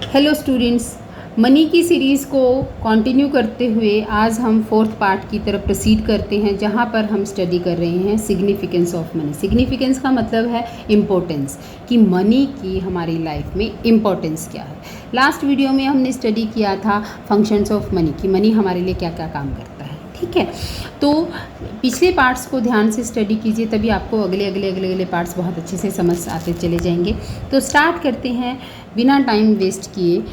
Hello students, money की series को continue करते हुए आज हम फोर्थ पार्ट की तरफ प्रोसीड करते हैं, जहां पर हम स्टडी कर रहे हैं सिग्निफिकेंस ऑफ मनी। सिग्निफिकेंस का मतलब है इम्पोर्टेंस, कि मनी की हमारी लाइफ में इम्पोर्टेंस क्या है। लास्ट वीडियो में हमने स्टडी किया था फंक्शंस ऑफ मनी, कि मनी हमारे लिए क्या क्या काम करता है। ठीक है, तो पिछले पार्ट्स को ध्यान से स्टडी कीजिए, तभी आपको अगले पार्ट्स बहुत अच्छे से समझ आते चले जाएंगे। तो स्टार्ट करते हैं बिना टाइम वेस्ट किए।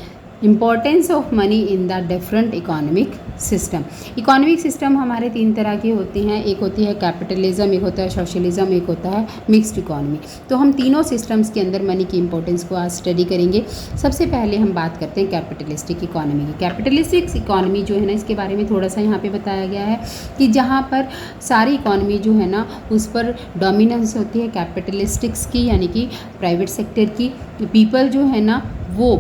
Importance of money in the different economic system. Economic system हमारे तीन तरह के होते हैं, एक होती है कैपिटलिज्म, एक होता है सोशलिज्म, एक होता है मिक्स्ड इकोनॉमी। तो हम तीनों सिस्टम्स के अंदर मनी की इंपॉर्टेंस को आज स्टडी करेंगे। सबसे पहले हम बात करते हैं कैपिटलिस्टिक इकोनॉमी की। कैपिटलिस्टिक इकोनॉमी जो है ना, इसके बारे में थोड़ा सा यहाँ पे बताया गया है कि जहाँ पर सारी इकोनॉमी जो है ना, उस पर डोमिनेंस होती है कैपिटलिस्टिक्स की, यानी कि प्राइवेट सेक्टर की। पीपल जो है ना वो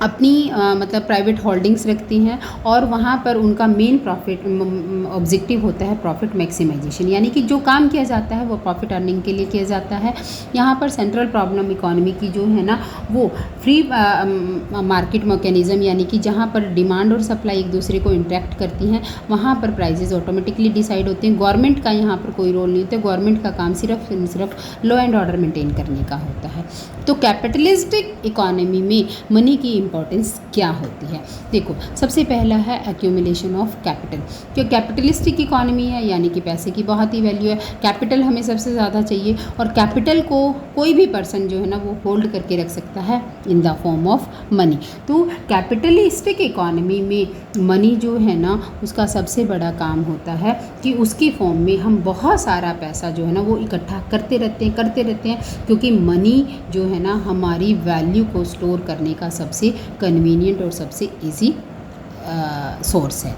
अपनी मतलब प्राइवेट होल्डिंग्स रखती हैं, और वहाँ पर उनका मेन प्रॉफिट ऑब्जेक्टिव होता है प्रॉफिट मैक्सिमाइजेशन, यानी कि जो काम किया जाता है वो प्रॉफिट अर्निंग के लिए किया जाता है। यहाँ पर सेंट्रल प्रॉब्लम इकोनॉमी की जो है ना, वो फ्री मार्केट मैकेनिज़्म, यानी कि जहाँ पर डिमांड और सप्लाई एक दूसरे को इंटरेक्ट करती हैं, वहाँ पर प्राइजेज ऑटोमेटिकली डिसाइड होते हैं। गवर्नमेंट का यहाँ पर कोई रोल नहीं होता, गवर्नमेंट का काम सिर्फ लॉ एंड ऑर्डर मेंटेन करने का होता है। तो कैपिटलिस्टिक इकोनॉमी में मनी की इंपॉर्टेंस क्या होती है? देखो, सबसे पहला है एक्यूमुलेशन ऑफ कैपिटल। जो कैपिटलिस्टिक इकोनॉमी है, यानी कि पैसे की बहुत ही वैल्यू है, कैपिटल हमें सबसे ज़्यादा चाहिए, और कैपिटल को कोई भी पर्सन जो है ना वो होल्ड करके रख सकता है in the form of money. तो कैपिटलिस्टिक इकोनॉमी में मनी जो है ना, उसका सबसे बड़ा काम होता है कि उसकी फॉर्म में हम बहुत सारा पैसा जो है ना वो इकट्ठा करते रहते हैं, क्योंकि मनी जो है ना हमारी वैल्यू को स्टोर करने का सबसे कन्वीनियंट और सबसे इजी सोर्स है।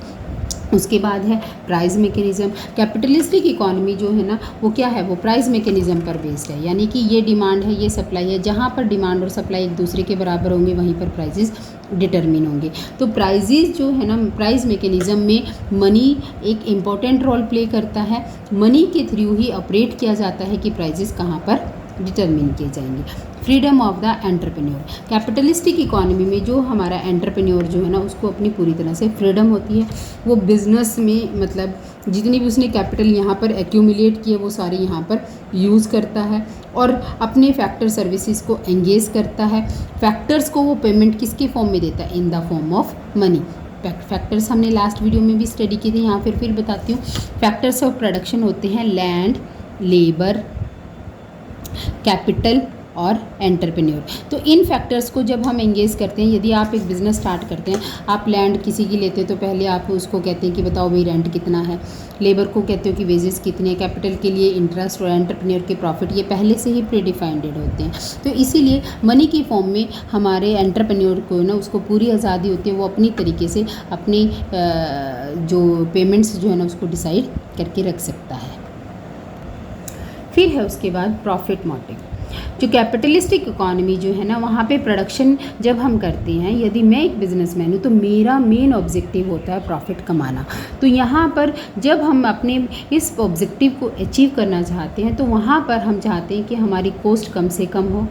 उसके बाद है प्राइस मैकेनिज़्म। कैपिटलिस्टिक इकोनॉमी जो है ना वो क्या है, वो प्राइस मैकेनिज़्म पर बेस्ड है, यानी कि ये डिमांड है, ये सप्लाई है। जहाँ पर डिमांड और सप्लाई एक दूसरे के बराबर होंगे, वहीं पर प्राइजेस डिटरमिन होंगे। तो प्राइजेस जो है ना, प्राइस मैकेनिज़्म में मनी एक इम्पॉर्टेंट रोल प्ले करता है। मनी के थ्रू ही ऑपरेट किया जाता है कि प्राइजेस कहाँ पर डिटरमिन किए जाएंगे। Freedom of the entrepreneur. Capitalistic economy में जो हमारा एंटरप्रेन्योर जो है ना, उसको अपनी पूरी तरह से फ्रीडम होती है। वो बिजनेस में मतलब जितनी भी उसने कैपिटल यहाँ पर एक्यूमुलेट किए वो सारी यहाँ पर यूज़ करता है, और अपने फैक्टर सर्विसेज को एंगेज करता है। फैक्टर्स को वो पेमेंट किसके फॉर्म में देता है? In the form of money. Factors हमने लास्ट वीडियो में भी स्टडी किए थे, यहाँ फिर बताती हूँ। फैक्टर्स ऑफ प्रोडक्शन होते हैं लैंड, लेबर, कैपिटल और एंटरप्रेन्योर। तो इन फैक्टर्स को जब हम एंगेज करते हैं, यदि आप एक बिज़नेस स्टार्ट करते हैं, आप लैंड किसी की लेते हैं तो पहले आप उसको कहते हैं कि बताओ भाई रेंट कितना है, लेबर को कहते हो कि वेजेस कितने हैं, कैपिटल के लिए इंटरेस्ट और एंटरप्रेन्योर के प्रॉफिट, ये पहले से ही प्रीडिफाइंड होते हैं। तो इसीलिए मनी की फॉर्म में हमारे एंटरप्रेन्योर को ना उसको पूरी आज़ादी होती है, वो अपनी तरीके से अपनी जो पेमेंट्स जो है ना उसको डिसाइड करके रख सकता है। फिर है उसके बाद प्रॉफिट मोटिव। जो कैपिटलिस्टिक इकोनॉमी जो है ना, वहाँ पे प्रोडक्शन जब हम करते हैं, यदि मैं एक बिजनेसमैन हूँ तो मेरा मेन ऑब्जेक्टिव होता है प्रॉफिट कमाना। तो यहाँ पर जब हम अपने इस ऑब्जेक्टिव को अचीव करना चाहते हैं, तो वहाँ पर हम चाहते हैं कि हमारी कॉस्ट कम से कम हो,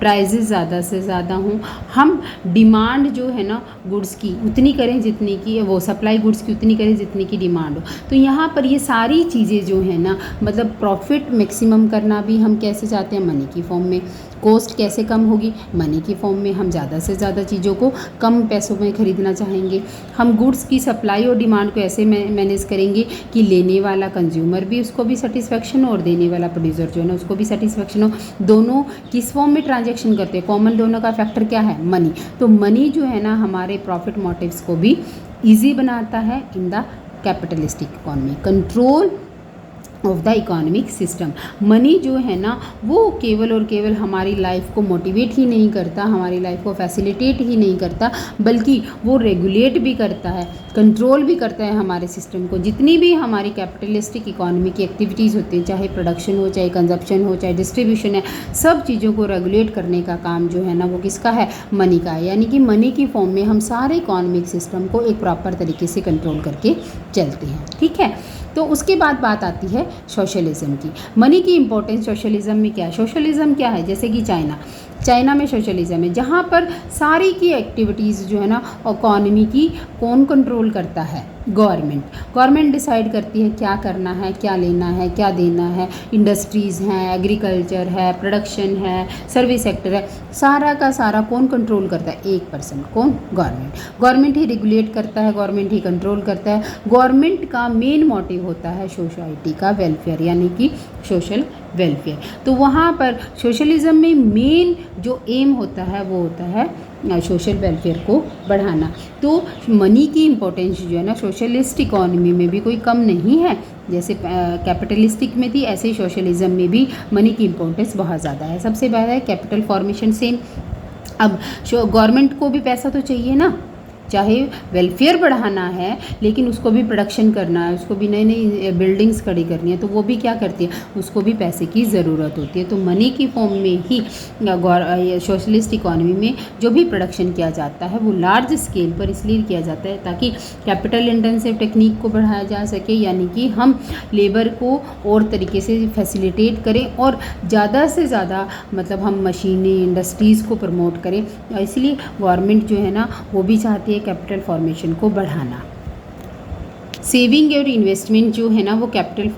प्राइजेस ज़्यादा से ज़्यादा हों, हम डिमांड जो है ना गुड्स की उतनी करें जितनी की, वो सप्लाई गुड्स की उतनी करें जितनी की डिमांड हो। तो यहाँ पर ये सारी चीज़ें जो है ना, मतलब प्रॉफिट मैक्सिमम करना भी हम कैसे चाहते हैं? मनी की फॉर्म में। कॉस्ट कैसे कम होगी? मनी की फॉर्म में। हम ज़्यादा से ज़्यादा चीज़ों को कम पैसों में ख़रीदना चाहेंगे। हम गुड्स की सप्लाई और डिमांड को ऐसे मैनेज करेंगे कि लेने वाला कंज्यूमर भी, उसको भी सेटिस्फेक्शन हो, और देने वाला प्रोड्यूसर जो है ना उसको भी सेटिस्फेक्शन हो। दोनों किस फॉर्म में ट्रांजैक्शन करते हैं? कॉमन दोनों का फैक्टर क्या है? मनी। तो मनी जो है ना हमारे प्रॉफिट मोटिव्स को भी ईजी बनाता है in the capitalistic economy. Control of the economic system. Money जो है ना वो केवल और केवल हमारी लाइफ को मोटिवेट ही नहीं करता, हमारी लाइफ को फैसिलिटेट ही नहीं करता, बल्कि वो रेगुलेट भी करता है, कंट्रोल भी करता है हमारे सिस्टम को। जितनी भी हमारी कैपिटलिस्टिक इकोनॉमी की एक्टिविटीज़ होती हैं, चाहे प्रोडक्शन हो, चाहे कंजप्शन हो, चाहे डिस्ट्रीब्यूशन है, सब चीज़ों को रेगुलेट करने का काम जो है ना वो किसका है? मनी का है। यानी कि मनी की फॉर्म में हम सारे इकोनॉमिक सिस्टम को एक प्रॉपर तरीके से कंट्रोल करके चलते हैं। ठीक है, तो उसके बाद बात आती है सोशलिज्म की। मनी की इंपॉर्टेंस सोशलिज्म में क्या है? सोशलिज्म क्या है? जैसे कि चाइना, चाइना में सोशलिज्म है, जहाँ पर सारी की एक्टिविटीज़ जो है ना इकोनॉमी की कौन कंट्रोल करता है? गवर्नमेंट डिसाइड करती है क्या करना है, क्या लेना है, क्या देना है। इंडस्ट्रीज़ हैं, एग्रीकल्चर है, प्रोडक्शन है, सर्विस सेक्टर है, सारा का सारा कौन कंट्रोल करता है? एक पर्सन, कौन? गवर्नमेंट ही रेगुलेट करता है, गवर्नमेंट ही कंट्रोल करता है। गवर्नमेंट का मेन मोटिव होता है सोसाइटी का वेलफेयर, यानी कि सोशल वेलफेयर। तो वहाँ पर सोशलिज्म में मेन जो एम होता है वो होता है सोशल वेलफेयर को बढ़ाना। तो मनी की इम्पोर्टेंस जो है ना सोशलिस्ट इकोनॉमी में भी कोई कम नहीं है, जैसे कैपिटलिस्टिक में थी ऐसे ही सोशलिज्म में भी मनी की इम्पोर्टेंस बहुत ज़्यादा है। सबसे ज़्यादा है कैपिटल फॉर्मेशन सेम। अब गवर्नमेंट को भी पैसा तो चाहिए ना, चाहे वेलफेयर बढ़ाना है लेकिन उसको भी प्रोडक्शन करना है, उसको भी नई नई बिल्डिंग्स खड़ी करनी है, तो वो भी क्या करती है? उसको भी पैसे की ज़रूरत होती है। तो मनी की फॉर्म में ही सोशलिस्ट इकोनॉमी में जो भी प्रोडक्शन किया जाता है वो लार्ज स्केल पर इसलिए किया जाता है ताकि कैपिटल इंटेंसिव टेक्निक को बढ़ाया जा सके, यानी कि हम लेबर को और तरीके से फैसिलिटेट करें और ज़्यादा से ज़्यादा मतलब हम मशीनें, इंडस्ट्रीज़ को प्रमोट करें। इसलिए गवर्नमेंट जो है ना वो भी चाहती है कैपिटल फॉर्मेशन को बढ़ाना। सेविंग और इन्वेस्टमेंट जो है ना वो कैपिटल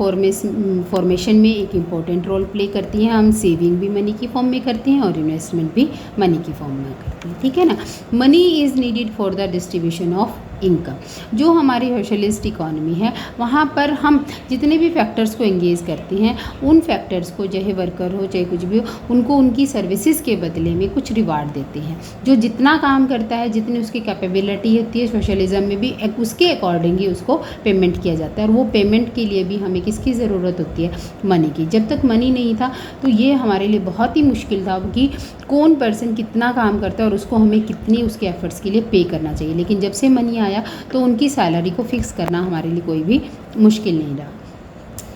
फॉर्मेशन में एक इम्पॉर्टेंट रोल प्ले करती हैं। हम सेविंग भी मनी की फॉर्म में करते हैं और इन्वेस्टमेंट भी मनी की फॉर्म में करते हैं, ठीक है ना। Money is needed for the distribution of income. जो हमारी सोशलिस्ट इकोनॉमी है वहाँ पर हम जितने भी फैक्टर्स को एंगेज करते हैं उन फैक्टर्स को, चाहे वर्कर हो चाहे कुछ भी हो, उनको उनकी सर्विसेज के बदले में कुछ रिवार्ड देते हैं। जो जितना काम करता है, जितनी उसकी कैपेबिलिटी होती है, सोशलिज्म में भी उसके अकॉर्डिंग ही उसको पेमेंट किया जाता है। और वो पेमेंट के लिए भी हमें किसकी ज़रूरत होती है? मनी की। जब तक मनी नहीं था तो ये हमारे लिए बहुत ही मुश्किल था कि कौन पर्सन कितना काम करता है और उसको हमें कितनी उसके एफर्ट्स के लिए पे करना चाहिए। लेकिन जब से मनी आया तो उनकी सैलरी को फिक्स करना हमारे लिए कोई भी मुश्किल नहीं रहा।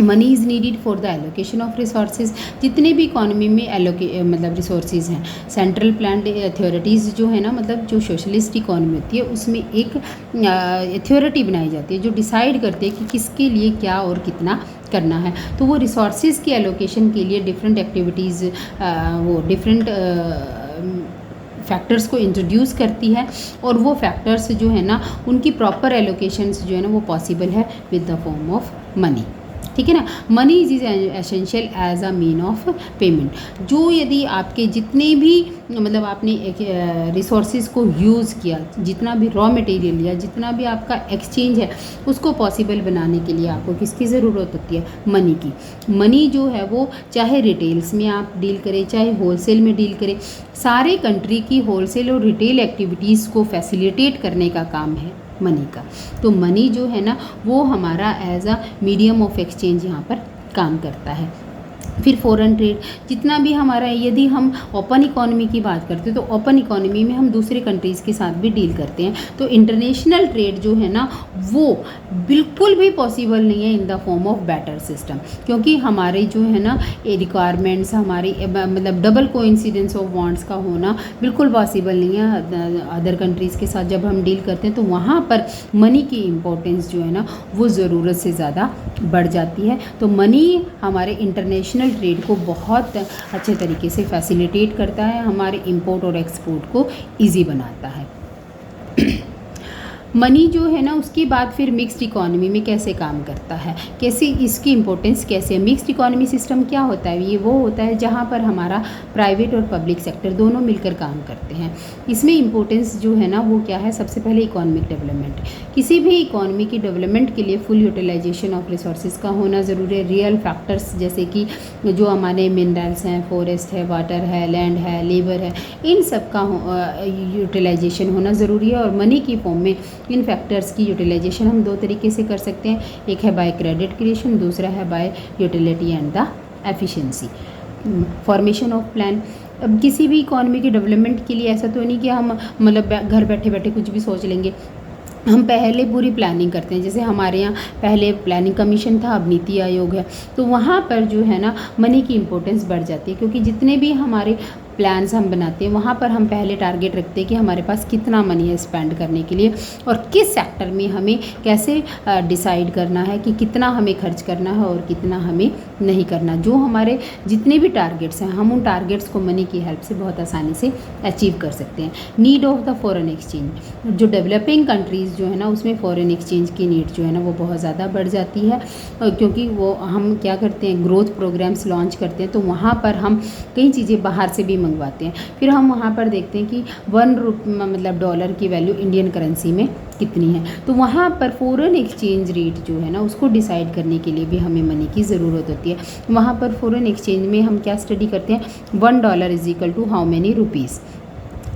Money is needed for the allocation of resources. जितने भी इकोनॉमी में मतलब रिसोर्सेज हैं, सेंट्रल प्लान्ड अथॉरिटीज़ जो है ना, मतलब जो सोशलिस्ट इकोनॉमी होती है उसमें एक अथॉरिटी बनाई जाती है जो डिसाइड करती है कि किसके लिए क्या और कितना करना है। तो वो रिसोर्सेज की एलोकेशन के लिए डिफरेंट एक्टिविटीज़ वो डिफरेंट फैक्टर्स को इंट्रोड्यूस करती है और वो फैक्टर्स जो है ना उनकी प्रॉपर एलोकेशंस जो है ना वो पॉसिबल है with the form of money, ठीक है ना। Money is essential as a mean of payment. जो यदि आपके जितने भी मतलब आपने रिसोर्सेज को यूज़ किया, जितना भी रॉ मटेरियल लिया, जितना भी आपका एक्सचेंज है, उसको पॉसिबल बनाने के लिए आपको किसकी ज़रूरत होती है? मनी की। मनी जो है वो चाहे रिटेल्स में आप डील करें चाहे होलसेल में डील करें, सारे कंट्री की होलसेल और रिटेल एक्टिविटीज़ को फैसिलिटेट करने का काम है मनी का। तो मनी जो है ना वो हमारा as a medium of exchange यहाँ पर काम करता है। फिर फॉरेन ट्रेड, जितना भी हमारा, यदि हम ओपन इकोनॉमी की बात करते हैं तो ओपन इकोनॉमी में हम दूसरे कंट्रीज़ के साथ भी डील करते हैं। तो इंटरनेशनल ट्रेड जो है ना वो बिल्कुल भी पॉसिबल नहीं है in the form of barter system, क्योंकि हमारे जो है ना रिक्वायरमेंट्स, हमारी मतलब डबल कोइंसिडेंस ऑफ वांट्स का होना बिल्कुल पॉसिबल नहीं है अदर कंट्रीज़ के साथ जब हम डील करते हैं। तो वहाँ पर मनी की इम्पोर्टेंस जो है ना वो ज़रूरत से ज़्यादा बढ़ जाती है। तो मनी हमारे इंटरनेशनल ट्रेड को बहुत अच्छे तरीके से फैसिलिटेट करता है, हमारे इंपोर्ट और एक्सपोर्ट को इजी बनाता है। मनी जो है ना उसके बाद फिर मिक्स्ड इकोनॉमी में कैसे काम करता है, कैसे इसकी इम्पोर्टेंस कैसे है। मिक्स्ड इकोनॉमी सिस्टम क्या होता है? ये वो होता है जहाँ पर हमारा प्राइवेट और पब्लिक सेक्टर दोनों मिलकर काम करते हैं। इसमें इम्पोर्टेंस जो है ना वो क्या है? सबसे पहले इकोनॉमिक डेवलपमेंट। किसी भी इकोनॉमी की डेवलपमेंट के लिए फुल यूटिलाइजेशन ऑफ रिसोर्सेज का होना ज़रूरी है। रियल फैक्टर्स जैसे कि जो हमारे मिनरल्स हैं, फॉरेस्ट है, वाटर है, लैंड है, लेबर है, इन सब का यूटिलाइजेशन होना ज़रूरी है। और मनी की फॉर्म में इन फैक्टर्स की यूटिलाइजेशन हम दो तरीके से कर सकते हैं, एक है बाय क्रेडिट क्रिएशन, दूसरा है by utility and the efficiency. Formation of plan. अब किसी भी इकोनॉमी के डेवलपमेंट के लिए ऐसा तो नहीं कि हम मतलब घर बैठे बैठे कुछ भी सोच लेंगे, हम पहले पूरी प्लानिंग करते हैं। जैसे हमारे यहाँ पहले प्लानिंग कमीशन था, अब नीति आयोग है। तो वहाँ पर जो है ना मनी की इम्पोर्टेंस बढ़ जाती है, क्योंकि जितने भी हमारे प्लान्स हम बनाते हैं वहाँ पर हम पहले टारगेट रखते हैं कि हमारे पास कितना मनी है स्पेंड करने के लिए और किस सेक्टर में हमें कैसे डिसाइड करना है कि कितना हमें खर्च करना है और कितना हमें नहीं करना। जो हमारे जितने भी टारगेट्स हैं हम उन टारगेट्स को मनी की हेल्प से बहुत आसानी से अचीव कर सकते हैं। Need of the foreign exchange, जो डेवलपिंग कंट्रीज़ जो है ना उसमें फॉरेन एक्सचेंज की नीड जो है ना वो बहुत ज़्यादा बढ़ जाती है, क्योंकि वो हम क्या करते हैं ग्रोथ प्रोग्राम्स लॉन्च करते हैं तो वहाँ पर हम कई चीज़ें बाहर से भी मंगवाते हैं। फिर हम वहाँ पर देखते हैं कि मतलब डॉलर की वैल्यू इंडियन करेंसी में कितनी है, तो वहाँ पर फॉरेन एक्सचेंज रेट जो है ना उसको डिसाइड करने के लिए भी हमें मनी की ज़रूरत होती है। वहाँ पर फॉरेन एक्सचेंज में हम क्या स्टडी करते हैं, $1 is equal to how many rupees.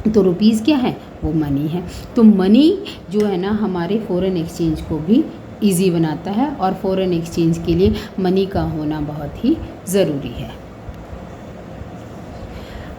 तो रुपीज़ क्या है, वो मनी है। तो मनी जो है ना हमारे फॉरेन एक्सचेंज को भी ईजी बनाता है और फॉरेन एक्सचेंज के लिए मनी का होना बहुत ही ज़रूरी है।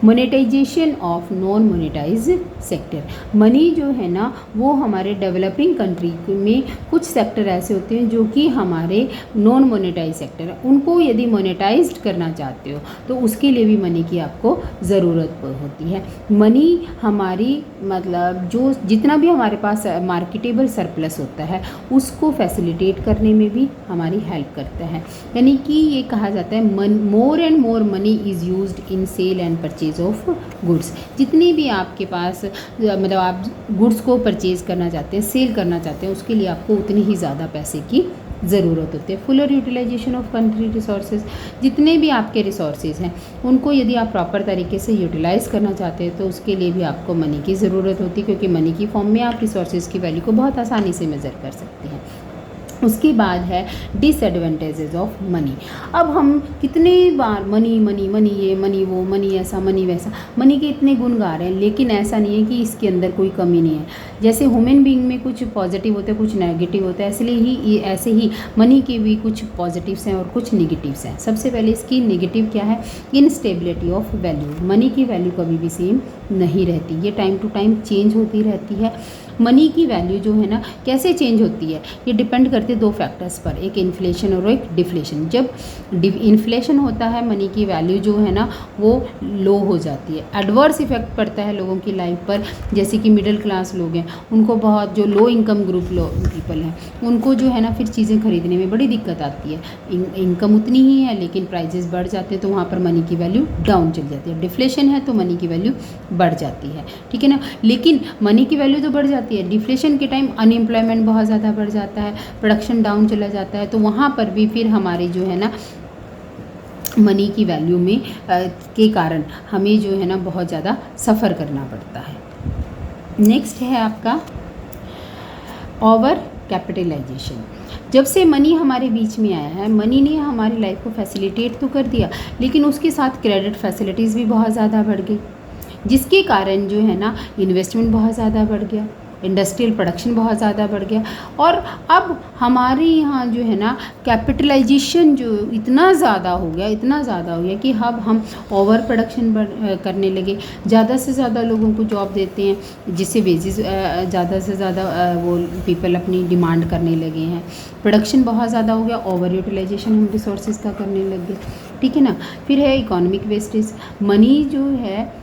Monetization of non monetize sector, money जो है ना वो हमारे डेवलपिंग कंट्री में कुछ सेक्टर ऐसे होते हैं जो कि हमारे नॉन मोनेटाइज सेक्टर है, उनको यदि मोनेटाइज्ड करना चाहते हो तो उसके लिए भी मनी की आपको ज़रूरत होती है। मनी हमारी मतलब जो जितना भी हमारे पास मार्केटेबल सरप्लस होता है उसको फैसिलिटेट करने में भी हमारी हेल्प करता है। यानी कि ये कहा जाता है more and more money is used in sale and purchase of goods. जितनी भी आपके पास मतलब आप गुड्स को परचेज करना चाहते हैं, सेल करना चाहते हैं, उसके लिए आपको उतनी ही ज़्यादा पैसे की ज़रूरत होती है। Fuller utilization of country resources, जितने भी आपके रिसोर्सेज हैं उनको यदि आप प्रॉपर तरीके से यूटिलाइज़ करना चाहते हैं तो उसके लिए भी आपको मनी की ज़रूरत होती है, क्योंकि मनी की फॉर्म में आप रिसोर्सेज की वैल्यू को बहुत आसानी से मेज़र कर सकते हैं। उसके बाद है डिसएडवांटेजेस ऑफ मनी। अब हम कितने बार मनी मनी मनी ये मनी वो मनी ऐसा मनी वैसा, मनी के इतने गुण गा रहे हैं, लेकिन ऐसा नहीं है कि इसके अंदर कोई कमी नहीं है। जैसे ह्यूमन बीइंग में कुछ पॉजिटिव होते हैं कुछ नेगेटिव होता है, इसलिए ऐसे ही मनी के भी कुछ पॉजिटिव्स हैं और कुछ निगेटिव्स हैं। सबसे पहले इसकी निगेटिव क्या है, इनस्टेबिलिटी ऑफ वैल्यू। मनी की वैल्यू कभी भी सेम नहीं रहती, ये टाइम टू टाइम चेंज होती रहती है। मनी की वैल्यू जो है ना कैसे चेंज होती है, ये डिपेंड करती है दो फैक्टर्स पर, एक इन्फ्लेशन और एक डिफ्लेशन। जब इन्फ्लेशन होता है मनी की वैल्यू जो है ना वो लो हो जाती है, एडवर्स इफेक्ट पड़ता है लोगों की लाइफ पर। जैसे कि मिडिल क्लास लोग हैं उनको बहुत, जो लो इनकम ग्रुप पीपल हैं उनको जो है ना फिर चीज़ें खरीदने में बड़ी दिक्कत आती है। इनकम उतनी ही है लेकिन प्राइजेस बढ़ जाते हैं तो वहाँ पर मनी की वैल्यू डाउन चल जाती है। डिफ्लेशन है तो मनी की वैल्यू बढ़ जाती है, ठीक है ना। लेकिन मनी की वैल्यू तो बढ़ जाती है, डिफ्लेशन के टाइम अनएम्प्लॉयमेंट बहुत ज़्यादा बढ़ जाता है, प्रोडक्शन डाउन चला जाता है, तो वहाँ पर भी फिर हमारी जो है ना मनी की वैल्यू में के कारण हमें जो है ना बहुत ज़्यादा सफ़र करना पड़ता है। नेक्स्ट है आपका ओवर कैपिटलाइजेशन। जब से मनी हमारे बीच में आया है, मनी ने हमारी लाइफ को फैसिलिटेट तो कर दिया लेकिन उसके साथ क्रेडिट फैसिलिटीज़ भी बहुत ज़्यादा बढ़ गई, जिसके कारण जो है ना इन्वेस्टमेंट बहुत ज़्यादा बढ़ गया, इंडस्ट्रियल प्रोडक्शन बहुत ज़्यादा बढ़ गया। और अब हमारे यहाँ जो है ना कैपिटलाइजेशन जो इतना ज़्यादा हो गया कि अब हम ओवर प्रोडक्शन करने लगे, ज़्यादा से ज़्यादा लोगों को जॉब देते हैं जिससे वेजेस ज़्यादा से ज़्यादा वो पीपल अपनी डिमांड करने लगे हैं। प्रोडक्शन बहुत ज़्यादा हो गया, ओवर यूटिलाइजेशन हम रिसोर्सेज का करने लग गए, ठीक है ना। फिर है इकोनॉमिक वेस्टेज। मनी जो है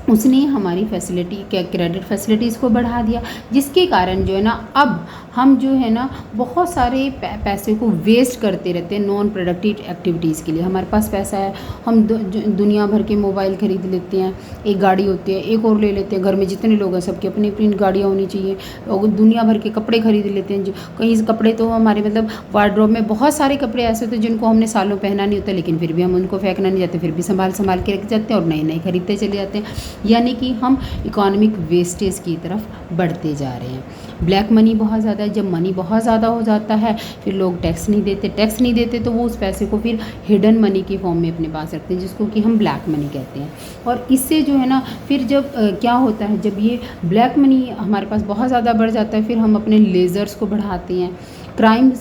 उसने हमारी क्रेडिट फैसिलिटीज़ को बढ़ा दिया, जिसके कारण जो है ना अब हम जो है ना बहुत सारे पैसे को वेस्ट करते रहते हैं नॉन प्रोडक्टिव एक्टिविटीज़ के लिए। हमारे पास पैसा है, हम दुनिया भर के मोबाइल खरीद लेते हैं, एक गाड़ी होती है एक और ले लेते हैं, घर में जितने लोग हैं सबकी अपनी अपनी गाड़ियाँ होनी चाहिए, और दुनिया भर के कपड़े खरीद लेते हैं। जो कहीं कपड़े तो हमारे मतलब वार्डरोब में बहुत सारे कपड़े ऐसे होते हैं जिनको हमने सालों पहना नहीं होता, लेकिन फिर भी हम उनको फेंकना नहीं चाहते, फिर भी संभाल के रख जाते हैं और नए नए खरीदते चले जाते हैं। यानी कि हम इकोनॉमिक वेस्टेज की तरफ बढ़ते जा रहे हैं। ब्लैक मनी बहुत ज़्यादा है, जब मनी बहुत ज़्यादा हो जाता है फिर लोग टैक्स नहीं देते तो वो उस पैसे को फिर हिडन मनी की फॉर्म में अपने पास रखते हैं, जिसको कि हम ब्लैक मनी कहते हैं। और इससे जो है ना फिर जब क्या होता है, जब ये ब्लैक मनी हमारे पास बहुत ज़्यादा बढ़ जाता है फिर हम अपने लेज़र्स को बढ़ाते हैं, क्राइम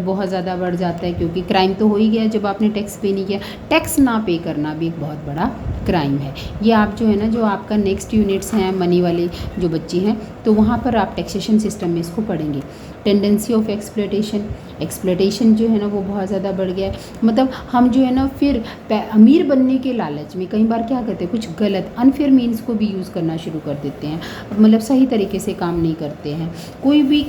बहुत ज़्यादा बढ़ जाता है, क्योंकि क्राइम तो हो ही गया जब आपने टैक्स पे नहीं किया। टैक्स ना पे करना भी एक बहुत बड़ा क्राइम है। ये आप जो है ना, जो आपका नेक्स्ट यूनिट्स हैं मनी वाले जो बच्चे हैं, तो वहाँ पर आप टैक्सेशन सिस्टम में इसको पढ़ेंगे। टेंडेंसी ऑफ एक्सप्लोइटेशन जो है ना वो बहुत ज़्यादा बढ़ गया है। मतलब हम जो है ना फिर अमीर बनने के लालच में कई बार क्या करते हैं, कुछ गलत अनफेयर मीन्स को भी यूज़ करना शुरू कर देते हैं, मतलब सही तरीके से काम नहीं करते हैं।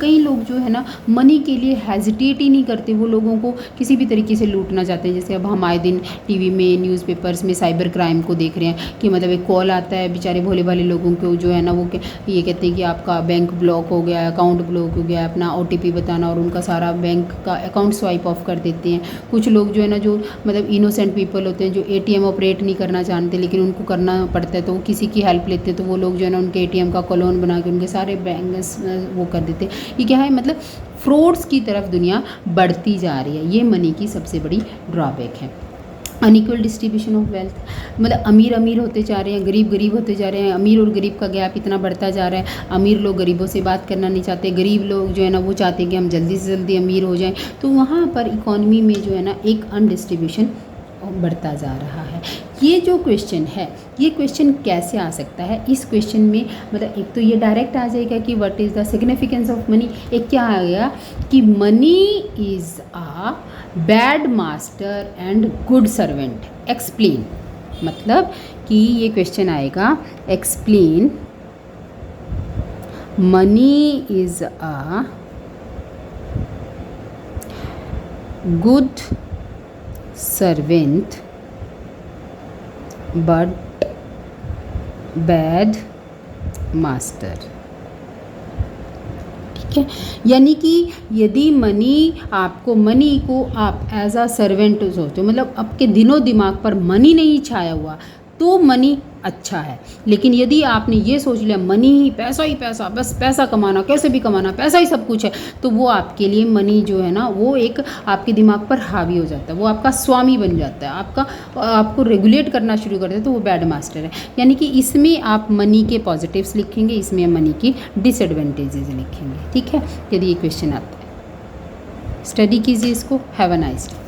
कई लोग जो है ना मनी के लिए हेजिटेट ही नहीं करते, वो लोगों को किसी भी तरीके से लूटना चाहते हैं। जैसे अब हम आए दिन टीवी में, न्यूज़पेपर्स में साइबर क्राइम को देख रहे हैं कि मतलब एक कॉल आता है बेचारे भोले भाले लोगों को, जो है ना वो ये कहते हैं कि आपका बैंक ब्लॉक हो गया, अकाउंट ब्लॉक हो गया, अपना OTP बताना, और उनका सारा बैंक का अकाउंट स्वाइप ऑफ कर देते हैं। कुछ लोग जो है ना, जो मतलब इनोसेंट पीपल होते हैं, जो ATM ऑपरेट नहीं करना जानते लेकिन उनको करना पड़ता है, तो वो किसी की हेल्प लेते हैं, तो वो लोग जो है ना उनके ATM का क्लोन बना के उनके सारे बैंक वो कर देते हैं। ये क्या है, मतलब फ्रॉड्स की तरफ दुनिया बढ़ती जा रही है। ये मनी की सबसे बड़ी ड्रॉबैक है। अनइक्वल डिस्ट्रीब्यूशन ऑफ वेल्थ, मतलब अमीर अमीर होते जा रहे हैं, गरीब गरीब होते जा रहे हैं। अमीर और गरीब का गैप इतना बढ़ता जा रहा है। अमीर लोग गरीबों से बात करना नहीं चाहते, गरीब लोग जो है ना वो चाहते हैं कि हम जल्दी से जल्दी अमीर हो जाएं। तो वहाँ पर इकॉनमी में जो है ना एक अनडिस्ट्रीब्यूशन बढ़ता जा रहा है। ये जो क्वेश्चन है, ये क्वेश्चन कैसे आ सकता है, इस क्वेश्चन में मतलब एक तो ये डायरेक्ट आ जाएगा कि what is the significance of money. एक क्या आ गया कि money is a bad master and good servant. Explain, मतलब कि ये क्वेश्चन आएगा explain money is a good servant but bad master. ठीक है, यानी कि यदि मनी को आप एज अ सर्वेंट सोचो, मतलब आपके दिनों दिमाग पर मनी नहीं छाया हुआ, तो मनी अच्छा है। लेकिन यदि आपने ये सोच लिया मनी ही पैसा, बस पैसा कमाना, कैसे भी कमाना, पैसा ही सब कुछ है, तो वो आपके लिए मनी जो है ना वो एक आपके दिमाग पर हावी हो जाता है, वो आपका स्वामी बन जाता है, आपको रेगुलेट करना शुरू कर देता है, तो वो बैड मास्टर है। यानी कि इसमें आप मनी के पॉजिटिव्स लिखेंगे, इसमें मनी की डिसएडवांटेजेस लिखेंगे। ठीक है, यदि ये क्वेश्चन आता है, स्टडी कीजिए इसको। Have a nice day.